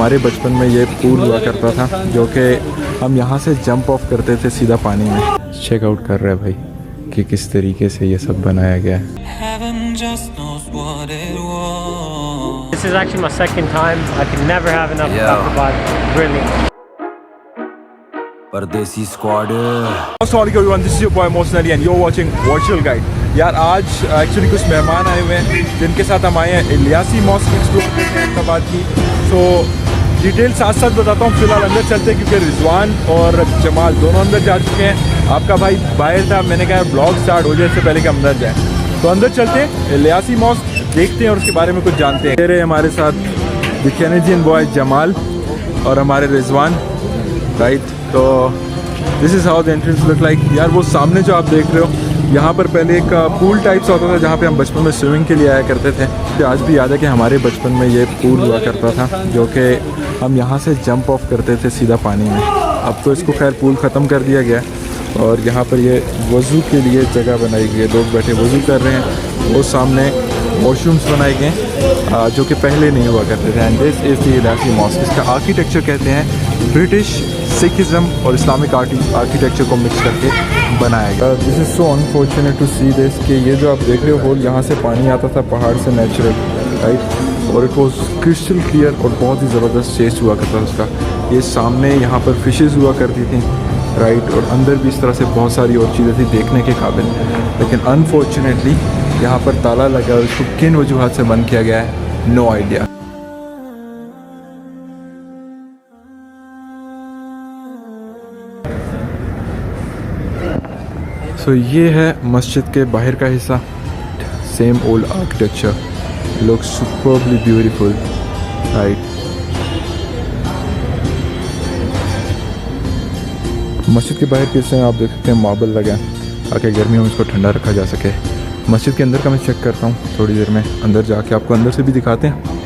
हमारे बचपन में ये पूल हुआ करता था जो कि हम यहाँ से जंप ऑफ करते थे सीधा पानी में। चेक आउट कर रहे हैं भाई कि किस तरीके से ये सब बनाया गया है। This is actually my second time. I can never have enough to talk about. Brilliant. परदेसी squad. Assalamualaikum everyone, this is your boy Mohsin Ali and you're watching Virtual Guide। यार आज एक्चुअली कुछ मेहमान आए हुए हैं जिनके साथ हम आए हैं इलियासी मॉस्क एक्सप्लोर करते हैं अहमदाबाद की। सो डिटेल साथ साथ बताता हूँ, फिलहाल अंदर चलते हैं क्योंकि रिजवान और जमाल दोनों अंदर जा चुके हैं। आपका भाई बाहर था, मैंने कहा ब्लॉग स्टार्ट हो जाए इससे पहले कि हम अंदर जाएँ। तो अंदर चलते हैं, इलियासी मॉस्क देखते हैं और उसके बारे में कुछ जानते हैं। मेरे हमारे साथ द कैनेडियन बॉय जमाल और हमारे रिजवान, राइट। तो this is how the entrance look like. यार वो सामने जो आप देख रहे हो, यहाँ पर पहले एक पूल टाइप सा होता था जहाँ पे हम बचपन में स्विमिंग के लिए आया करते थे। तो आज भी याद है कि हमारे बचपन में ये पूल हुआ करता था जो कि हम यहाँ से जंप ऑफ करते थे सीधा पानी में। अब तो इसको खैर पूल ख़त्म कर दिया गया और यहाँ पर ये वज़ू के लिए जगह बनाई गई है, लोग बैठे वज़ू कर रहे हैं। वो सामने वॉशरूम्स बनाए गए जो कि पहले नहीं हुआ करते थे। And this is the Ilyasi mosque. इसका आर्किटेक्चर कहते हैं ब्रिटिश, सिखिज़म और इस्लामिक आर्किटेक्चर को मिक्स करके बनाया गया। This is so unfortunate to see this कि ये जो आप देख रहे हो होल, यहाँ से पानी आता था पहाड़ से नेचुरल, राइट। और इट वॉज क्रिस्टल क्लियर और बहुत ही ज़बरदस्त टेस्ट हुआ करता था उसका। ये सामने यहाँ पर फिशेज़ हुआ करती थी, राइट। और अंदर भी इस तरह से बहुत सारी और चीज़ें थी देखने के काबिल, लेकिन अनफॉर्चुनेटली यहाँ पर ताला लगा और उसको किन वजूहात से बंद किया गया है, नो आइडिया। सो ये है मस्जिद के बाहर का हिस्सा। Same old architecture, looks superbly beautiful, right. मस्जिद के बाहर के हिस्से में आप देख सकते हैं मार्बल लगा है ताकि गर्मियों में इसको ठंडा रखा जा सके। मस्जिद के अंदर का मैं चेक करता हूँ थोड़ी देर में, अंदर जाके आपको अंदर से भी दिखाते हैं।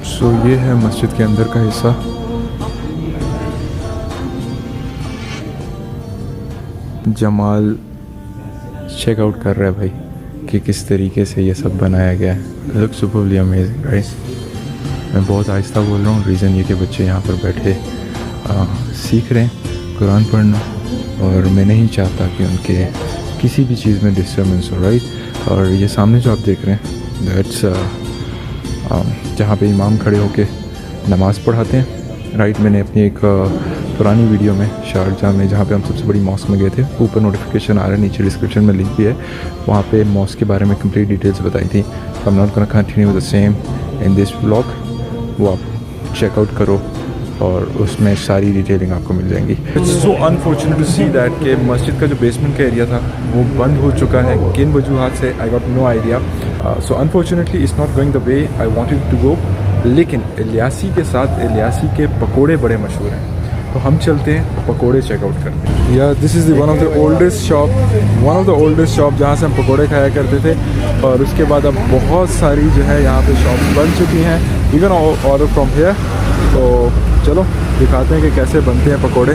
सो ये है मस्जिद के अंदर का हिस्सा। जमाल चेक आउट कर रहा है भाई कि किस तरीके से ये सब बनाया गया है। Look superbly amazing, right. मैं बहुत आहिस्ता बोल रहा हूँ, रीज़न ये कि बच्चे यहाँ पर बैठे सीख रहे हैं कुरान पढ़ना और मैं नहीं चाहता कि उनके किसी भी चीज़ में डिस्टर्बेंस हो, राइट। और ये सामने जो आप देख रहे हैं दैट्स जहाँ पे इमाम खड़े होके नमाज़ पढ़ाते हैं, राइट। मैंने अपनी एक पुरानी वीडियो में शारजाह में, जहाँ पे हम सबसे बड़ी मॉस्क में गए थे, ऊपर नोटिफिकेशन आ रहा है, नीचे डिस्क्रिप्शन में लिंक भी है, वहाँ पे मॉस्क के बारे में कंप्लीट डिटेल्स बताई थी। I am not gonna continue with the same in this vlog. वो आप चेकआउट करो और उसमें सारी डिटेलिंग आपको मिल जाएंगी। It's so unfortunate to see that कि मस्जिद का जो बेसमेंट का एरिया था वो बंद हो चुका है किन वजूहात से, I got no idea. So unfortunately it's not going the way I wanted to go. लेकिन इलियासी के साथ इलियासी के पकोड़े बड़े मशहूर हैं, तो हम चलते हैं पकोड़े चेकआउट करते हैं। या this is one of the oldest shop जहाँ से हम पकोड़े खाया करते थे। और उसके बाद अब बहुत सारी जो है यहाँ पे शॉप बन चुकी हैं, you can order from here. तो चलो दिखाते हैं कि कैसे बनते हैं पकोड़े।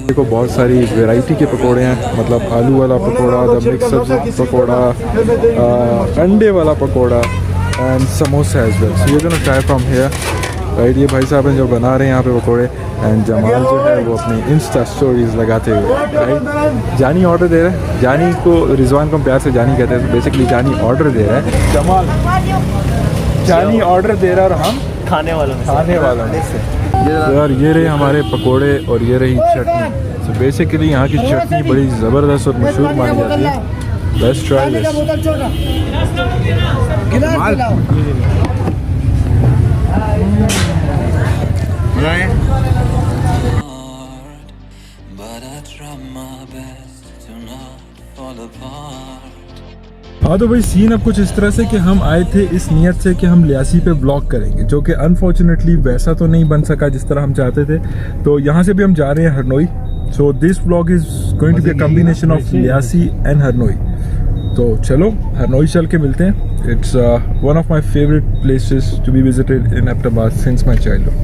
देखो बहुत सारी वैरायटी के पकोड़े हैं, मतलब आलू वाला पकोड़ा, द मिक्स सब्जी पकोड़ा, अंडे वाला pakora and samosa as well. So ये जो ट्राई फ्रॉम हियर, राइट। ये भाई साहब हैं जो बना रहे हैं यहाँ पे पकोड़े एंड जमाल जो है वो अपनी इंस्टा स्टोरीज लगाते हुए, राइट। जानी ऑर्डर दे रहा है, जानी को रिजवान को प्यार से जानी कहते हैं, बेसिकली जानी ऑर्डर दे रहा है, जमाल जानी ऑर्डर दे रहा है और हम खाने वालों में से। यार ये रहे हमारे पकोड़े और ये रही चटनी। सो बेसिकली यहाँ की चटनी बड़ी ज़बरदस्त और मशहूर मानी जाती है। Let's try this. हाँ तो भाई सीन अब कुछ इस तरह से कि हम आए थे इस नियत से कि हम लियासी पे ब्लॉग करेंगे, जो कि अनफॉर्चुनेटली वैसा तो नहीं बन सका जिस तरह हम चाहते थे। तो यहाँ से भी हम जा रहे हैं Harnoi. So this blog is going to be a combination of Liasi and Harnoi. तो चलो हरनोई चल के मिलते हैं। It's one of my favourite places to be visited in Ahmedabad since my childhood.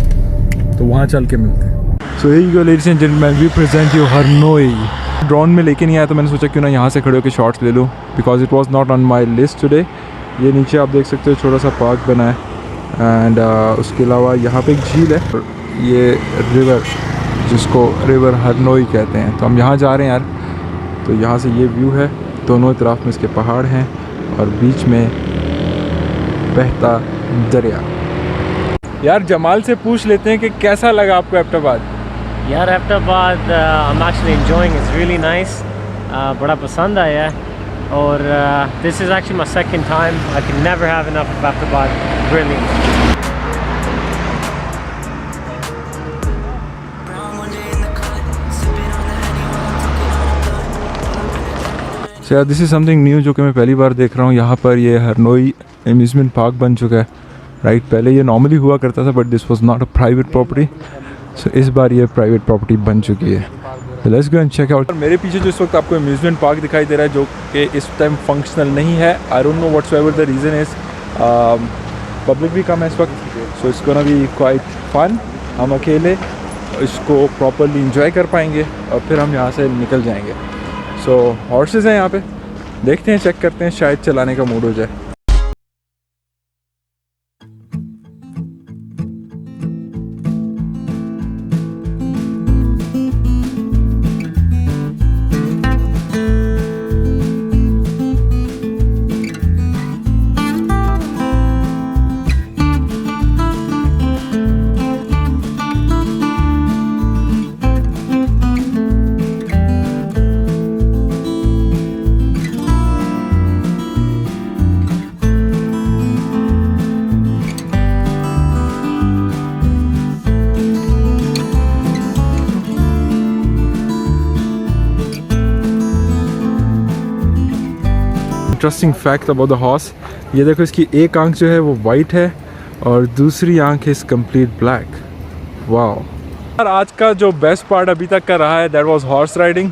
तो वहाँ चल के मिलते हैं। सो यही go ladies and gentleman, we present you Harnoi. Drone में लेके नहीं आया तो मैंने सोचा क्यों ना यहाँ से खड़े होकर शॉट्स ले लूँ, because it was not on my list today. ये नीचे आप देख सकते हो छोटा सा पार्क बना है एंड उसके अलावा यहाँ पे एक झील है, ये रिवर जिसको रिवर हरनोई कहते हैं। तो हम यहाँ जा रहे हैं यार। तो यहाँ से ये व्यू है, दोनों तरफ में इसके पहाड़ हैं और बीच में बहता दरिया। यार जमाल से पूछ लेते हैं कि कैसा लगा आपको एबटाबाद। यार Abbottabad I'm actually enjoying, it's really nice. बड़ा पसंद आया है और this is actually my second time. I can never have enough of Abbottabad. Brilliant. So यार दिस इज़ समथिंग न्यू जो कि मैं पहली बार देख रहा हूँ। यहाँ पर ये हरनोई एम्यूज़मेंट पार्क बन चुका है, राइट। पहले ये नॉर्मली हुआ करता था but this was not a private property. So इस बार ये प्राइवेट प्रॉपर्टी बन चुकी है। Let's go and check out. मेरे पीछे जो इस वक्त आपको एम्यूज़मेंट पार्क दिखाई दे रहा है जो कि इस टाइम फंक्शनल नहीं है। I don't know whatsoever the reason is. Public भी कम है इस वक्त, so it's gonna be quite fun. हम अकेले इसको प्रॉपरली इंजॉय कर पाएंगे और फिर हम यहाँ से निकल जाएंगे। सो हॉर्सेस हैं यहाँ पे, देखते हैं, चेक करते हैं, शायद चलाने का मूड हो जाए। Interesting fact about the horse, ये देखो इसकी एक आंख जो है वो वाइट है और दूसरी आंख इज कंप्लीट ब्लैक। वाओ। और आज का जो बेस्ट पार्ट अभी तक का रहा है that was horse riding.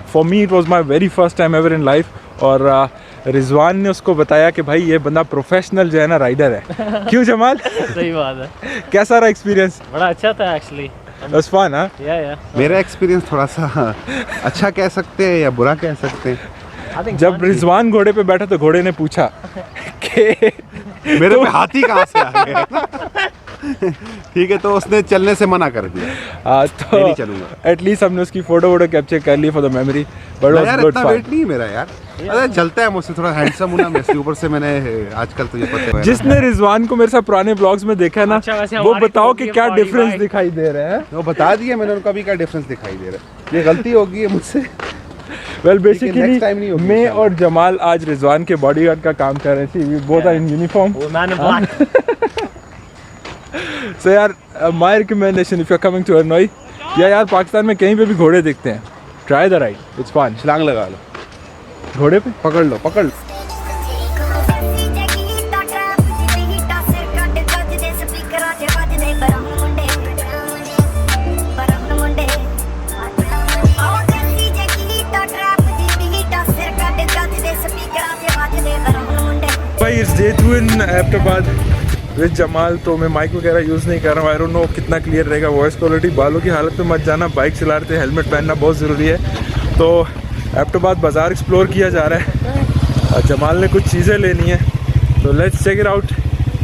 For me it was my very first time ever in life. और रिजवान ने उसको बताया कि भाई ये बंदा प्रोफेशनल जो है ना राइडर है। क्यों जमाल? सही बात है। कैसा रहा एक्सपीरियंस? बड़ा अच्छा था एक्चुअली। It was fun. हाँ मेरा एक्सपीरियंस थोड़ा सा अच्छा कह सकते हैं या बुरा कह सकते हैं। जब रिजवान घोड़े पे बैठा तो घोड़े ने पूछा कि मेरे पे हाथी कहाँ से आ गए। ठीक है, तो उसने चलने से मना कर दिया। तो नहीं चलूंगा। एटलीस्ट हमने उसकी फोटो कैप्चर कर ली फॉर द मेमोरी। बट यार इतना वेट नहीं है मेरा यार। अरे चलता है मुझसे, थोड़ा हैंडसम हूं ना मैं, ऊपर से मैंने आजकल तुझे पता है। जिसने रिजवान को मेरे साथ पुराने ब्लॉग्स में देखा है ना, वो बताओ कि क्या डिफरेंस दिखाई दे रहे हैं। वो बता दिया मैंने उनको भी क्या डिफरेंस दिखाई दे रहा है। ये गलती होगी है मुझसे। वेल बेसिकली मैं और जमाल आज रिजवान के बॉडीगार्ड का काम कर रहे थे। We both are in uniform. So यार my recommendation if you are coming to Harnoi, yeah यार पाकिस्तान में कहीं पे भी घोड़े दिखते हैं, try the ride, it's fun. छलांग लगा लो घोड़े पे, पकड़ लो पकड़ लो। भाई it's day 2 in Abbottabad with Jamal. तो मैं माइक वगैरह यूज़ नहीं कर रहा हूँ। आई डोंट नो कितना क्लियर रहेगा वॉइस क्वालिटी। बालों की हालत पे मत जाना, बाइक चला रहे थे, हेलमेट पहनना बहुत ज़रूरी है। तो एबटाबाद बाज़ार एक्सप्लोर किया जा रहा है और जमाल ने कुछ चीज़ें लेनी है, तो लेट्स चेक इट आउट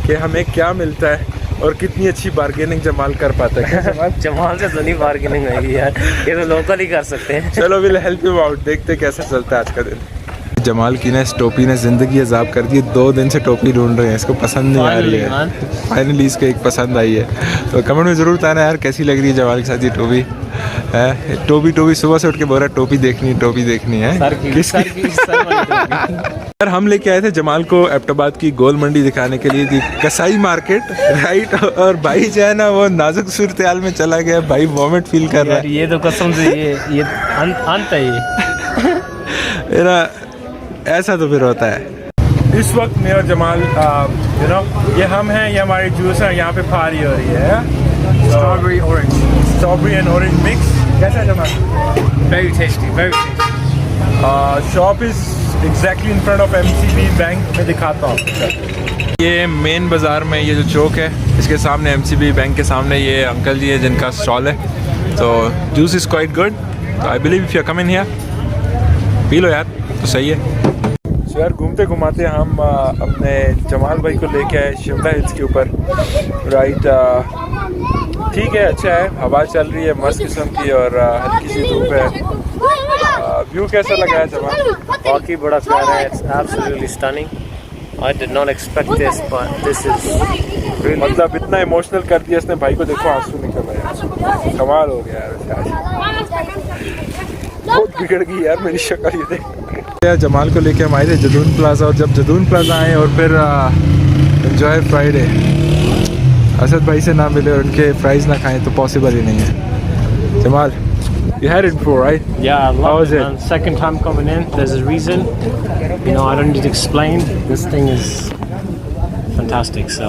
कि हमें क्या मिलता है और कितनी अच्छी बार्गेनिंग जमाल कर पाता है। जमाल से तो नहीं बार्गेनिंग आएगी यार, ये तो लोकल ही कर सकते हैं। चलो विल हेल्प यू आउट, देखते कैसा चलता है आज का दिन। जमाल की ना इस टोपी ने ज़िंदगी अजाब कर दी। 2 दिन से टोपी ढूंढ रहे हैं, इसको पसंद नहीं आ रही है। फाइनली इसको एक पसंद आई है। तो कमेंट में ज़रूर बताना यार कैसी लग रही है जमाल के साथ ये टोपी है। टोपी सुबह से उठ के बोल रहा है टोपी देखनी है। यार हम लेके आए थे जमाल को एबटाबाद की गोल मंडी दिखाने के लिए, दी कसाई मार्केट, राइट। और भाई जो है ना वो नाजुक सूरत हाल में चला गया। भाई वॉमिट फील कर रहा है। ये तो कसम से ये अंत है ये ना, ऐसा तो फिर होता है। इस वक्त मैं और जमाल यू नो ये हम हैं, ये हमारे जूस है, यहाँ पे फारी हो रही है। Strawberry and orange mix. कैसा है Jamal? very tasty। Shop is exactly in front of MCB bank. में दिखाता हूँ आपको। ये मेन बाज़ार में ये जो चौक है इसके सामने एमसीबी बैंक के सामने ये अंकल जी है जिनका स्टॉल है, तो जूस इज़ क्वाइट गुड, तो I believe if you are coming here पी लो यार, तो सही है। तो यार घूमते घुमाते हम अपने जमाल भाई को लेके आए शिमला हिल्स के ऊपर, राइट। ठीक है, अच्छा है, हवा चल रही है मस्त किस्म की और हल्की सी धूप है। व्यू कैसा लगा है जमाल? वाकई बड़ा प्यारा है, it's absolutely stunning. I did not expect this, but this is really मतलब इतना इमोशनल कर दिया इसने भाई को, देखो आंसू निकल रहे हैं, कमाल हो गया यार। बहुत बिगड़ गई यार मेरी शक्ल, ये देख। यार जमाल को लेके हम आए थे जदून प्लाजा, और जब जदून प्लाजा आए और फिर एंजॉय फ्राइडे असद भाई से ना मिले और उनके फ्राइज ना खाएं तो पॉसिबल ही नहीं है। Jamal, you had it before, right? yeah, I How love was it, it? man. Second time coming in, there's a reason. You know, I don't need to explain. This thing is fantastic. So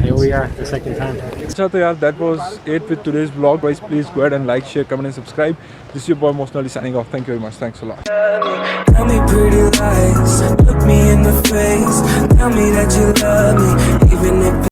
here we are, the second time. अच्छा तो यार that was it with today's vlog. Guys, please go ahead and like, share, comment and subscribe. This is your boy Most Ali signing off. Thank you very much. Thanks a lot. Tell me pretty lies, look me in the face. Tell me that you love me, even if